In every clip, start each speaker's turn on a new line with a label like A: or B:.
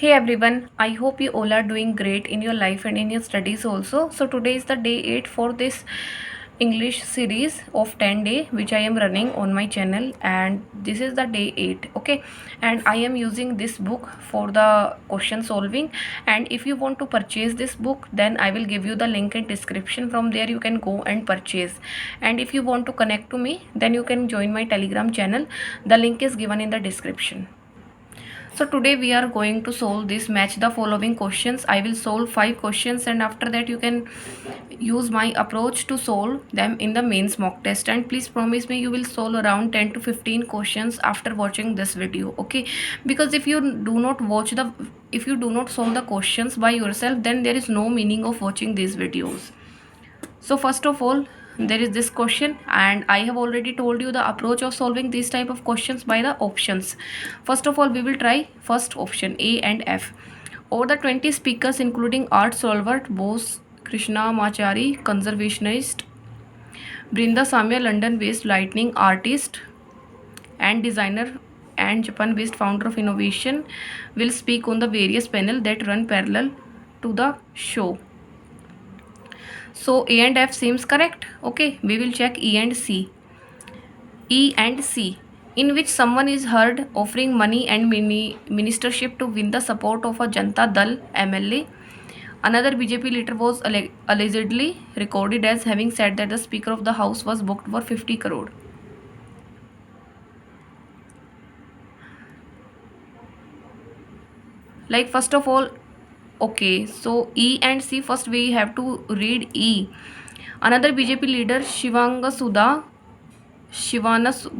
A: Hey everyone, I hope you all are doing great in your life and in your studies also. So today is the day 8 for this English series of 10 day which I am running on my channel, and this is the day 8. Okay, and I am using this book for the question solving, and if you want to purchase this book then I will give you the link in description. From there you can go and purchase, and if you want to connect to me then you can join my Telegram channel. The link is given in the description. So today we are going to solve this match the following questions. I will solve 5 questions, and after that you can use my approach to solve them in the mains mock test. And please promise me you will solve around 10 to 15 questions after watching this video. Okay, because if you do not solve the questions by yourself, then there is no meaning of watching these videos. So first of all, there is this question, and I have already told you the approach of solving these type of questions by the options. First of all, we will try first option A and F. Over the 20 speakers including Art Solvert, Bose, Krishna Machari, conservationist, Brinda Samya, London-based lightning artist and designer and Japan-based founder of innovation, will speak on the various panel that run parallel to the show. So A and F seems correct. Okay, we will check E and C. E and C, in which someone is heard offering money and ministership to win the support of a Janata Dal MLA. Another BJP leader was allegedly recorded as having said that the Speaker of the House was booked for 50 crore. Like, first of all, okay, so E and C, first we have to read E. Another BJP leader, Shivana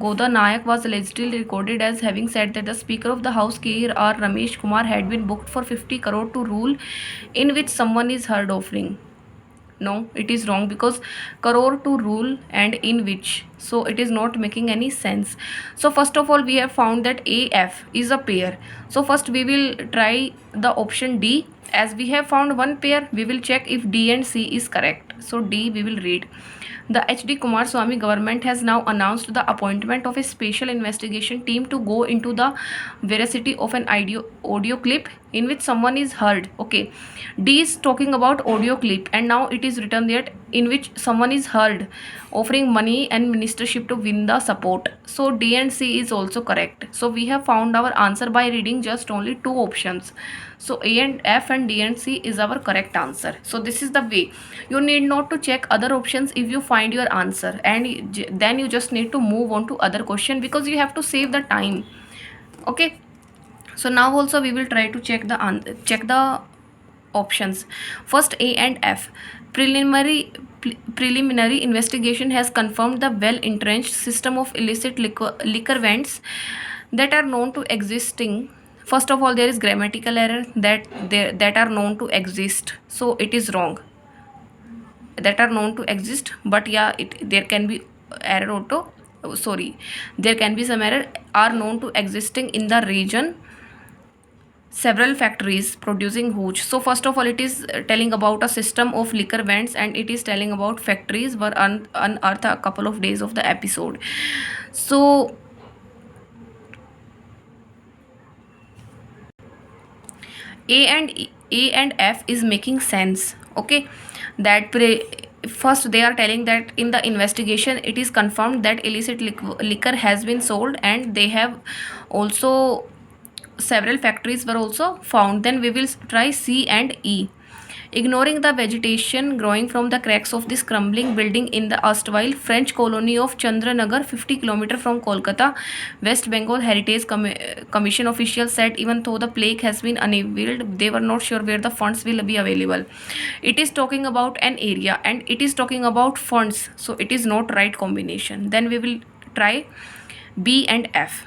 A: Goda Nayak, was allegedly recorded as having said that the Speaker of the House K.R. Ramesh Kumar had been booked for 50 crore to rule, in which someone is heard offering. No, it is wrong, because crore to rule and in which, so it is not making any sense. So first of all, we have found that AF is a pair. So first we will try the option D. As we have found one pair, we will check if D and C is correct. So D we will read. The H.D. Kumaraswamy government has now announced the appointment of a special investigation team to go into the veracity of an audio clip in which someone is heard. Okay, D is talking about audio clip, and now it is written that in which someone is heard offering money and ministership to win the support. So D and C is also correct. So we have found our answer by reading just only 2 options. So A and F and D and C is our correct answer. So this is the way. You need not to check other options if you find your answer, and then you just need to move on to other question, because you have to save the time. Okay. So now also we will try to check the options. First, A and F. Preliminary investigation has confirmed the well entrenched system of illicit liquor vents that are known to existing. First of all, there is grammatical error, that are known to exist, so it is wrong. That are known to exist, but yeah, there can be error auto. Sorry, there can be some error. Are known to existing in the region. Several factories producing hooch. So first of all, it is telling about a system of liquor vents, and it is telling about factories were unearthed a couple of days of the episode. So A and F is making sense. Okay, that first they are telling that in the investigation it is confirmed that illicit liquor has been sold, and they have also several factories were also found. Then we will try C and E. Ignoring the vegetation growing from the cracks of this crumbling building in the erstwhile French colony of Chandranagar, 50 km from Kolkata, West Bengal Heritage Commission officials said even though the plaque has been unveiled, they were not sure where the funds will be available. It is talking about an area, and it is talking about funds, so it is not right combination. Then we will try B and F.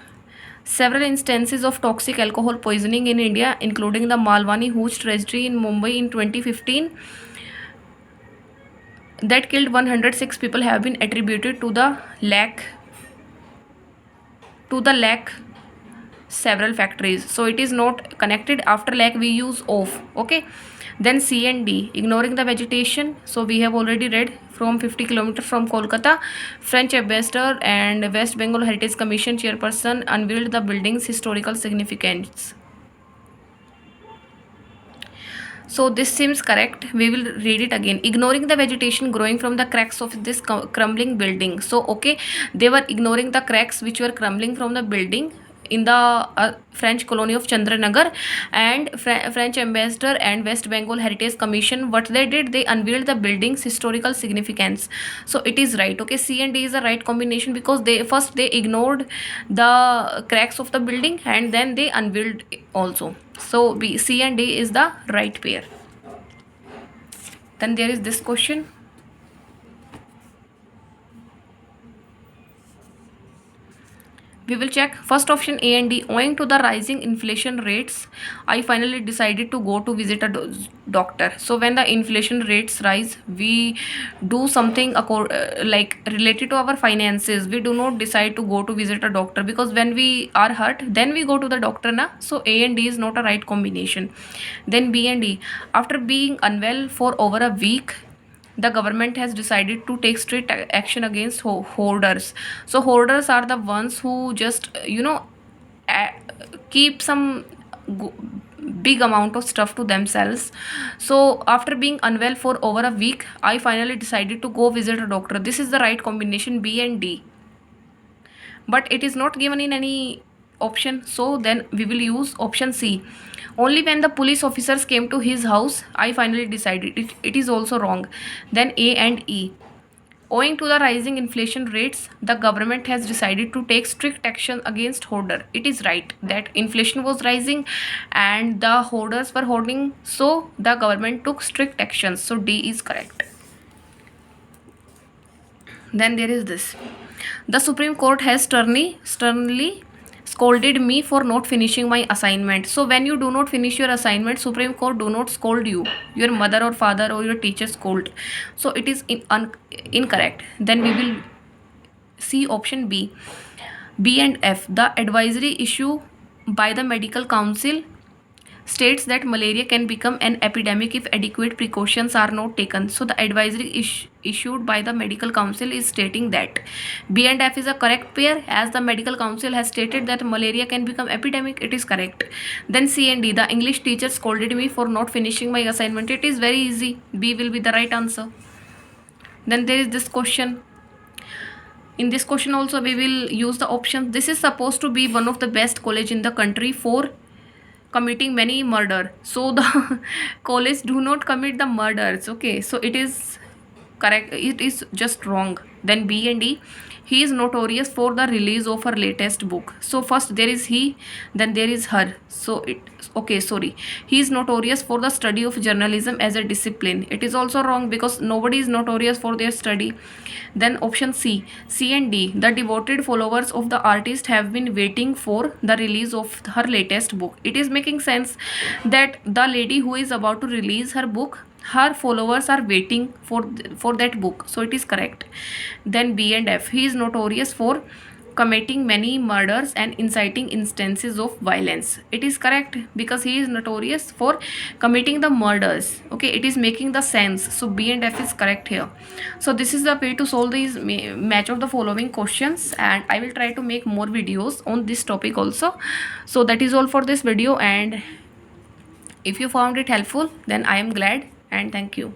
A: Several instances of toxic alcohol poisoning in India, including the Malwani Hooch tragedy in Mumbai in 2015, that killed 106 people, have been attributed to the lack several factories. So it is not connected. After lack we use of. Okay. Then C and D, ignoring the vegetation. So we have already read from 50 km from Kolkata, French ambassador and West Bengal Heritage Commission chairperson unveiled the building's historical significance. So this seems correct. We will read it again. Ignoring the vegetation growing from the cracks of this crumbling building. So okay, they were ignoring the cracks which were crumbling from the building in the French colony of Chandranagar, and French ambassador and West Bengal Heritage Commission, what they did, they unveiled the building's historical significance. So it is right. Okay, C and D is the right combination, because they ignored the cracks of the building and then they unveiled also. So B, C and D is the right pair. Then there is this question. We will check first option A and D. Owing to the rising inflation rates, I finally decided to go to visit a doctor. So when the inflation rates rise, we do something like related to our finances. We do not decide to go to visit a doctor, because when we are hurt, then we go to the doctor na. So A and D is not a right combination. Then B and D. After being unwell for over a week, the government has decided to take strict action against hoarders. So hoarders are the ones who just keep some big amount of stuff to themselves. So after being unwell for over a week, I finally decided to go visit a doctor. This is the right combination, B and D, but it is not given in any option, so then we will use option C. Only when the police officers came to his house, I finally decided. It is also wrong. Then A and E. Owing to the rising inflation rates, the government has decided to take strict action against hoarder. It is right that inflation was rising and the hoarders were hoarding, so the government took strict actions. So D is correct. Then there is this. The Supreme Court has sternly scolded me for not finishing my assignment. So when you do not finish your assignment, Supreme Court do not scold you. Your mother or father or your teacher scold. So it is incorrect. Then we will see option B. B and F. The advisory issue by the Medical Council states that malaria can become an epidemic if adequate precautions are not taken. So the advisory issued by the Medical Council is stating that. B and F is a correct pair, as the Medical Council has stated that malaria can become epidemic. It is correct. Then C and D. The English teacher scolded me for not finishing my assignment. It is very easy. B will be the right answer. Then there is this question. In this question also we will use the options. This is supposed to be one of the best college in the country for committing many murder. So the college do not commit the murders. Okay, so it is correct. It is just wrong. Then B and D. He is notorious for the release of her latest book. So first there is he, then there is her. So it okay, sorry. He is notorious for the study of journalism as a discipline. It is also wrong, because nobody is notorious for their study. Then option C. C and D. The devoted followers of the artist have been waiting for the release of her latest book. It is making sense that the lady who is about to release her book, her followers are waiting for that book. So it is correct. Then B and F. He is notorious for committing many murders and inciting instances of violence. It is correct, because he is notorious for committing the murders. Okay, it is making the sense. So B and F is correct here. So this is the way to solve these match of the following questions, and I will try to make more videos on this topic also. So that is all for this video, and if you found it helpful, then I am glad, and thank you.